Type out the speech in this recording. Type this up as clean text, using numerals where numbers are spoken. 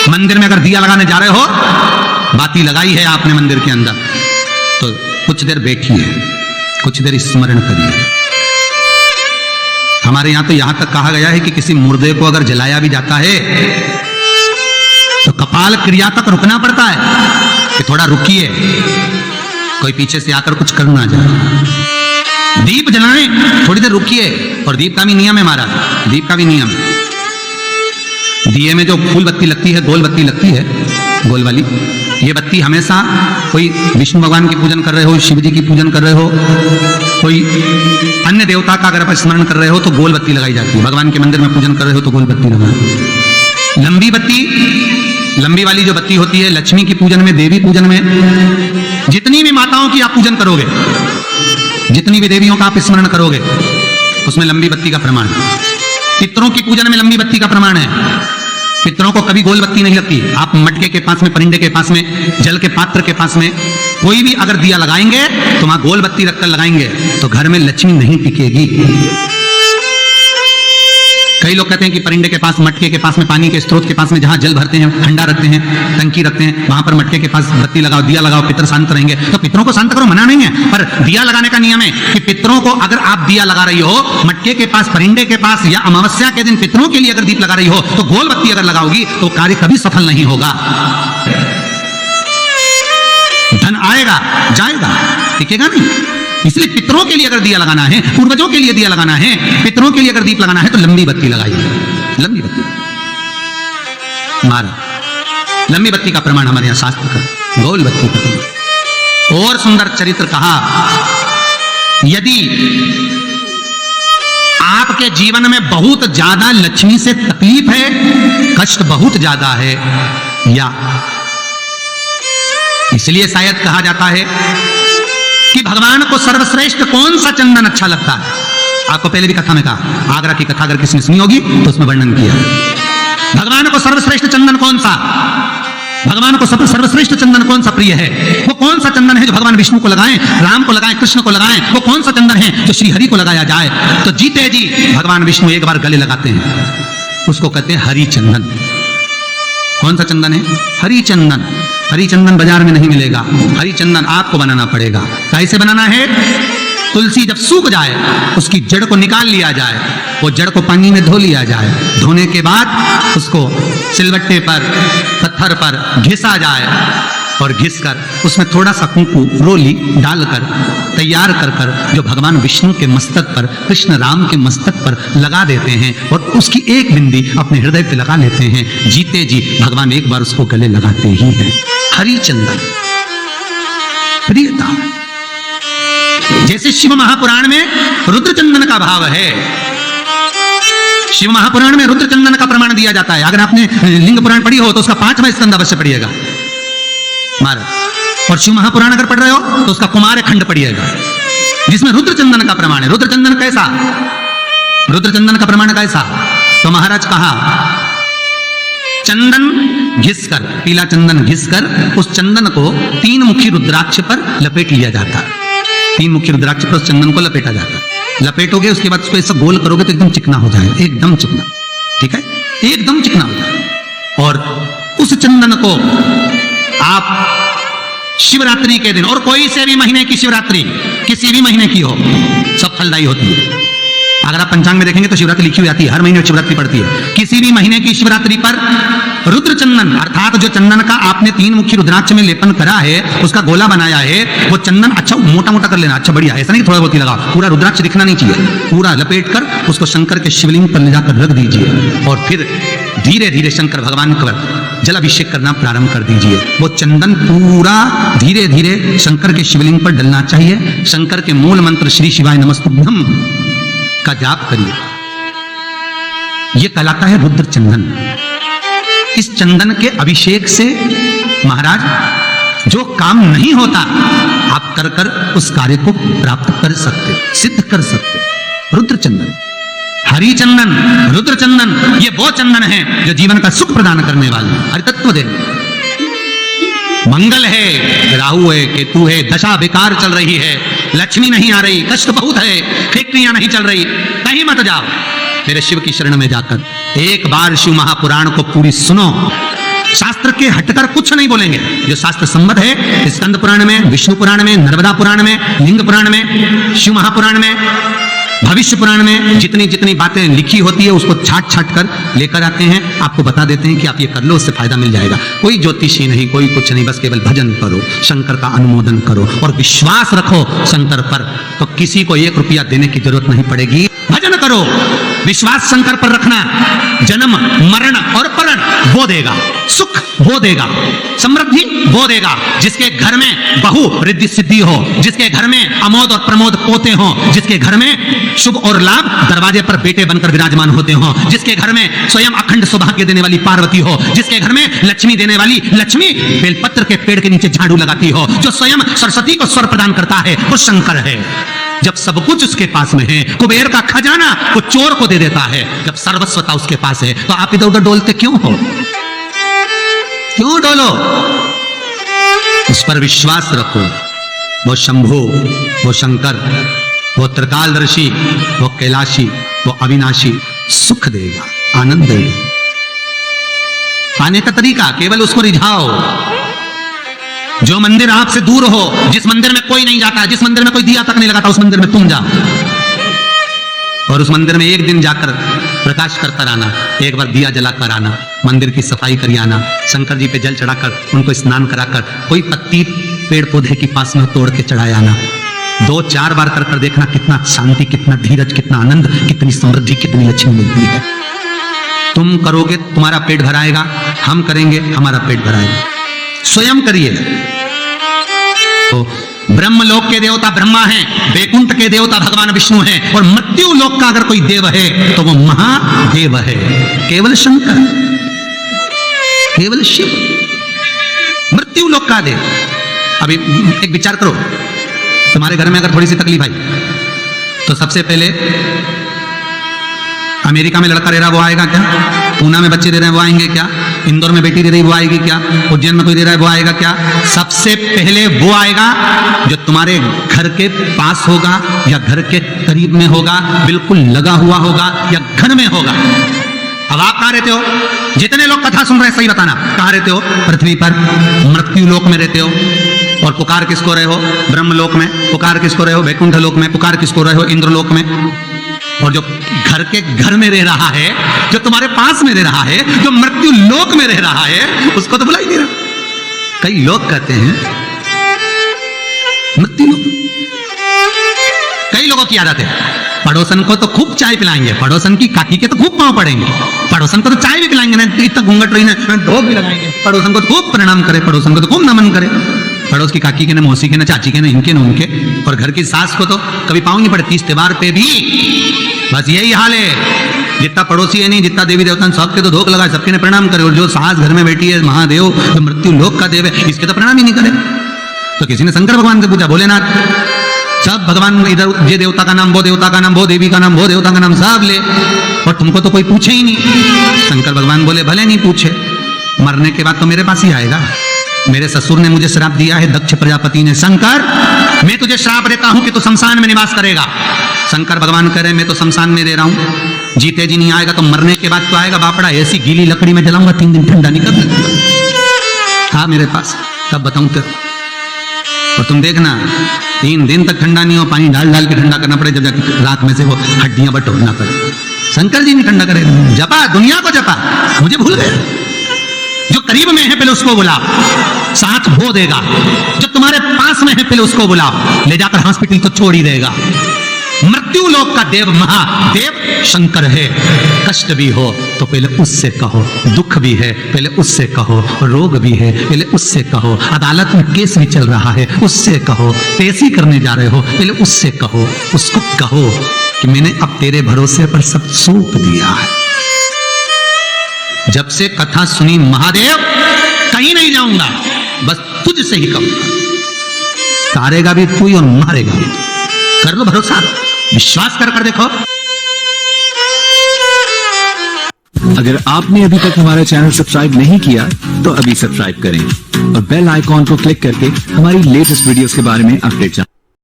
मंदिर में अगर दिया लगाने जा रहे हो, बाती लगाई है आपने मंदिर के अंदर, तो कुछ देर बैठिए, कुछ देर स्मरण करिए। हमारे यहां तो यहां तक कहा गया है कि किसी मुर्दे को अगर जलाया भी जाता है तो कपाल क्रिया तक रुकना पड़ता है कि थोड़ा रुकिए, कोई पीछे से आकर कुछ कर ना जाए। दीप जलाएं, थोड़ी देर रुकिए। और दीप का भी नियम है महाराज, दीप का भी नियम है। दिए में जो फूल बत्ती लगती है, गोल बत्ती लगती है, गोल वाली, ये बत्ती हमेशा कोई विष्णु भगवान की पूजन कर रहे हो, शिव जी की पूजन कर रहे हो, कोई अन्य देवता का अगर आप स्मरण कर रहे हो तो गोल बत्ती लगाई जाती है। भगवान के मंदिर में पूजन कर रहे हो तो गोल बत्ती लगाओ। लंबी बत्ती, लंबी वाली जो बत्ती होती है लक्ष्मी की पूजन में, देवी पूजन में, जितनी भी माताओं की आप पूजन करोगे, जितनी भी देवियों का आप स्मरण करोगे, उसमें लंबी बत्ती का प्रमाण है। पितरों की पूजन में लंबी बत्ती का प्रमाण है। पितरों को कभी गोल बत्ती नहीं लगती। आप मटके के पास में, परिंदे के पास में, जल के पात्र के पास में कोई भी अगर दिया लगाएंगे तो वहां गोल बत्ती रखकर लगाएंगे तो घर में लक्ष्मी नहीं टिकेगी। कई लोग कहते हैं कि परिंदे के पास, मटके के पास में, पानी के स्रोत के पास में जहां जल भरते हैं, ठंडा रखते हैं, टंकी रखते हैं, वहां पर मटके के पास बत्ती लगाओ, दिया लगाओ, पितर शांत रहेंगे। तो पितरों को शांत करो, मना नहीं है, पर दिया लगाने का नियम है कि पितरों को अगर आप दिया लगा रही हो मटके के पास, परिंदे के पास, या अमावस्या के दिन पितरों के लिए अगर दीप लगा रही हो तो गोल बत्ती अगर लगाओगी तो कार्य कभी सफल नहीं होगा। धन आएगा जाएगा, टिकेगा नहीं। इसलिए पितरों के लिए अगर दिया लगाना है, पूर्वजों के लिए दिया लगाना है, पितरों के लिए अगर दीप लगाना है तो लंबी बत्ती लगाइए, लंबी बत्ती। महाराज लंबी बत्ती का प्रमाण हमारे यहां शास्त्र का, गोल बत्ती का प्रमाण। और सुंदर चरित्र कहा, यदि आपके जीवन में बहुत ज्यादा लक्ष्मी से तकलीफ है, कष्ट बहुत ज्यादा है, या इसलिए शायद कहा जाता है कि भगवान को सर्वश्रेष्ठ कौन सा चंदन अच्छा लगता है। आपको पहले भी कथा में कहा, आगरा की कथा अगर किसी ने सुनी होगी तो उसमें वर्णन किया भगवान को सर्वश्रेष्ठ चंदन कौन सा, भगवान को सर्वश्रेष्ठ चंदन कौन सा प्रिय है। वो कौन सा चंदन है जो भगवान विष्णु को लगाएं, राम को लगाएं, कृष्ण को लगाएं। वो कौन सा चंदन है जो श्री हरि को लगाया जाए। तो जीते जी भगवान विष्णु एक बार गले लगाते हैं, उसको कहते हैं हरि चंदन। कौन सा चंदन है? हरि चंदन। हरि चंदन बाजार में नहीं मिलेगा, हरि चंदन आपको बनाना पड़ेगा। कैसे बनाना है? तुलसी जब सूख जाए उसकी जड़ को निकाल लिया जाए, वो जड़ को पानी में धो लिया जाए, धोने के बाद उसको सिलबट्टे पर, पत्थर पर घिसा जाए और घिसकर उसमें थोड़ा सा कुंकू, रोली डालकर तैयार कर कर जो भगवान विष्णु के मस्तक पर, कृष्ण राम के मस्तक पर लगा देते हैं और उसकी एक बिंदी अपने हृदय पे लगा लेते हैं। जीते जी भगवान एक बार उसको गले लगाते ही हैं। हरि चंदन प्रियता। जैसे शिव महापुराण में रुद्र चंदन का भाव है, शिव महापुराण में रुद्र चंदन का प्रमाण दिया जाता है। अगर आपने लिंग पुराण पढ़ी हो तो उसका 5वां स्कंद अवश्य पढ़िएगा महाराज। और शिव महापुराण अगर पढ़ रहे हो तो उसका कुमार खंड पढ़िएगा, जिसमें रुद्र चंदन का प्रमाण है। रुद्र चंदन कैसा? रुद्र चंदन का प्रमाण कैसा? तो महाराज कहा, चंदन घिसकर, पीला चंदन घिसकर उस चंदन को 3 मुखी रुद्राक्ष पर लपेट लिया जाता है। 3 मुखी रुद्राक्ष पर उस चंदन को लपेटा जाता है। लपेटोगे उसके बाद उसको ऐसा गोल करोगे तो एकदम चिकना हो जाएगा, एकदम चिकना, ठीक है, एकदम चिकना हो जाएगा। और उस चंदन को आप शिवरात्रि के दिन, और कोई से भी महीने की शिवरात्रि, किसी भी महीने की हो, सब फलदायी होती है। अगर आप पंचांग में देखेंगे तो शिवरात्रि लिखी हुई आती है, हर महीने शिवरात्रि पड़ती है। किसी भी महीने की शिवरात्रि पर रुद्र चंदन, अर्थात जो चंदन का आपने 3 मुखी रुद्राक्ष में लेपन करा है, उसका गोला बनाया है, वो चंदन अच्छा मोटा मोटा कर लेना, अच्छा बढ़िया, ऐसा नहीं थोड़ा बहुत ही लगाओ, पूरा रुद्राक्ष दिखना नहीं चाहिए। पूरा लपेट कर उसको शंकर के शिवलिंग पर ले जाकर रख दीजिए और फिर धीरे धीरे शंकर भगवान का जलाभिषेक करना प्रारंभ कर दीजिए। वो चंदन पूरा धीरे धीरे शंकर के शिवलिंग पर डलना चाहिए। शंकर के मूल मंत्र श्री शिवाय नमस्तुभ्यम का जाप करिए। यह कहलाता है रुद्र चंदन। इस चंदन के अभिषेक से महाराज जो काम नहीं होता आप कर कर उस कार्य को प्राप्त कर सकते, सिद्ध कर सकते। रुद्र चंदन, हरि चंदन, रुद्र चंदन, ये वो चंदन है जो जीवन का सुख प्रदान करने वाले, हरितत्व दे। मंगल है, राहु है, केतु है, दशा बेकार चल रही है, लक्ष्मी नहीं आ रही, कष्ट बहुत है, फैक्ट्रियां नहीं चल रही, कहीं मत जाओ, मेरे शिव की शरण में जाकर एक बार शिव महापुराण को पूरी सुनो, शास्त्र के हटकर कुछ नहीं बोलेंगे। जो शास्त्र सम्मत है, स्कंद पुराण में, विष्णु पुराण में, नर्मदा पुराण में, लिंग पुराण में, शिव महापुराण में, भविष्य पुराण में जितनी जितनी बातें लिखी होती है उसको छाट छाट कर लेकर आते हैं, आपको बता देते हैं कि आप ये कर लो, उससे फायदा मिल जाएगा। कोई ज्योतिषी नहीं, कोई कुछ नहीं, बस केवल भजन करो, शंकर का अनुमोदन करो और विश्वास रखो शंकर पर, तो किसी को 1 रुपया देने की जरूरत नहीं पड़ेगी। भजन करो, विश्वास शंकर पर रखना, जन्म मरण और परण वो देगा, सुख वो देगा, समृद्धि वो देगा। जिसके घर में बहु रिद्धि सिद्धि हो, जिसके घर में अमोद और प्रमोद पोते हो, जिसके घर में शुभ और लाभ दरवाजे पर बेटे बनकर विराजमान होते हो, जिसके घर में स्वयं अखंड सौभाग्य देने वाली पार्वती हो, जिसके घर में लक्ष्मी देने वाली लक्ष्मी बेलपत्र के पेड़ के नीचे झाड़ू लगाती हो, जो स्वयं सरस्वती को स्वर प्रदान करता है वो शंकर है। जब सब कुछ उसके पास में है, कुबेर का खजाना वो चोर को दे देता है, जब सर्वस्वता उसके पास है, तो आप इधर उधर डोलते क्यों हो? क्यों डोलो? उस पर विश्वास रखो। वो शंभु, वो शंकर, वो त्रिकालदर्शी, वो कैलाशी, वो अविनाशी सुख देगा, आनंद देगा। आने का तरीका केवल उसको रिझाओ। जो मंदिर आपसे दूर हो, जिस मंदिर में कोई नहीं जाता, जिस मंदिर में कोई दिया तक नहीं लगाता, उस मंदिर में तुम जाओ और उस मंदिर में एक दिन जाकर प्रकाश कर कर आना, एक बार दिया जला कर आना, मंदिर की सफाई कर आना, शंकर जी पे जल चढ़ाकर उनको स्नान कराकर, कोई पत्ती पेड़ पौधे के पास में तोड़ के चढ़ाया आना। 2-4 बार कर कर देखना कितना शांति, कितना धीरज, कितना आनंद, कितनी समृद्धि, कितनी लक्ष्मी मिलती है। तुम करोगे तुम्हारा पेट भराएगा, हम करेंगे हमारा पेट भराएगा। स्वयं करिए। तो ब्रह्मलोक के देवता ब्रह्मा हैं, वैकुंठ के देवता भगवान विष्णु हैं, और मृत्यु लोक का अगर कोई देव है तो वो महादेव है, केवल शंकर, केवल शिव, मृत्यु लोक का देव। अभी एक विचार करो, तुम्हारे घर में अगर थोड़ी सी तकलीफ आई तो सबसे पहले अमेरिका में लड़का रह रहा वो आएगा क्या? पूना में बच्चे दे रहे हैं वो आएंगे क्या? इंदौर में बेटी दे रही वो आएगी क्या? उज्जैन में कोई दे रहा है वो आएगा क्या? सबसे पहले वो आएगा जो तुम्हारे घर के पास होगा या घर के करीब में होगा, बिल्कुल लगा हुआ होगा या घर में होगा। अब आप कहां रहते हो? जितने लोग कथा सुन रहे हैं सही बताना, कहां रहते हो? पृथ्वी पर, मृत्यु लोक में रहते हो। और पुकार किसको रहे हो? ब्रह्मलोक में। पुकार किसको रहे हो? वैकुंठ लोक में। पुकार किसको रहे हो? इंद्रलोक में। और जो घर के घर में रह रहा है, जो तुम्हारे पास में रह रहा है, जो मृत्यु लोक में रह रहा है, उसको तो बुला ही नहीं रहा। कई लोग कहते हैं मृत्यु लोक। कई लोगों की आदत है, पड़ोसन को तो खूब चाय पिलाएंगे, पड़ोसन की काकी के तो खूब पांव पड़ेंगे, पड़ोसन को तो चाय भी पिलाएंगे ना, इतना घूंघट रही ना, ढोक भी लगाएंगे, पड़ोसन को तो खूब प्रणाम करे, पड़ोसन को तो खूब नमन करे, पड़ोस की काकी के ना, मौसी के ना, चाची के ना, इनके ना उनके। और घर की सास को तो कभी पाँव नहीं पड़े, 30 त्योहार पे भी बस यही हाल है। जितना पड़ोसी है नहीं, जितना देवी देवता सबके तो धोख लगाए, सबके ने प्रणाम करे। और जो सास घर में बैठी है, महादेव जो मृत्यु लोक का देव है, इसके तो प्रणाम ही नहीं करे। तो किसी ने शंकर भगवान से पूछा, भोलेनाथ, सब भगवान इधर, ये देवता का नाम, वो देवता का नाम, वो देवी का नाम, वो देवता का नाम सब ले, और तुमको तो कोई पूछे ही नहीं। शंकर भगवान बोले, भले नहीं पूछे, मरने के बाद तो मेरे पास ही आएगा। मेरे ससुर ने मुझे श्राप दिया है, दक्ष प्रजापति ने, शंकर मैं तुझे श्राप देता हूं कि तू शमशान में निवास करेगा। शंकर भगवान कह रहे, मैं तो शमशान में दे रहा हूं, जीते जी नहीं आएगा तो मरने के बाद तो आएगा। बापड़ा, ऐसी गीली लकड़ी में जलाऊंगा, 3 दिन ठंडा नहीं कर सकता। हाँ मेरे पास, तब बताऊं तेरे। और तुम देखना 3 दिन तक ठंडा नहीं हो, पानी डाल डाल के ठंडा करना पड़े, जब जाके रात में से वो हड्डियां बटोरना पड़े। शंकर जी नहीं ठंडा करेगा। जपा, दुनिया को जपा, मुझे भूल गए। जो करीब में है पहले उसको बुलाओ, साथ वो देगा। जो तुम्हारे पास में है पहले उसको बुलाओ, ले जाकर हॉस्पिटल तो छोड़ ही देगा। मृत्यु लोक का देव महादेव शंकर है। कष्ट भी हो तो पहले उससे कहो, दुख भी है पहले उससे कहो, रोग भी है पहले उससे कहो, अदालत में केस भी चल रहा है उससे कहो, पेशी करने जा रहे हो पहले उससे कहो। उसको कहो कि मैंने अब तेरे भरोसे पर सब सौंप दिया है। जब से कथा सुनी महादेव, कहीं नहीं जाऊंगा, बस तुझसे ही कहूंगा। तारेगा भी तू और मारेगा भी तू। कर लो भरोसा, विश्वास कर कर देखो। अगर आपने अभी तक हमारा चैनल सब्सक्राइब नहीं किया तो अभी सब्सक्राइब करें और बेल आइकॉन को क्लिक करके हमारी लेटेस्ट वीडियोस के बारे में अपडेट जानें।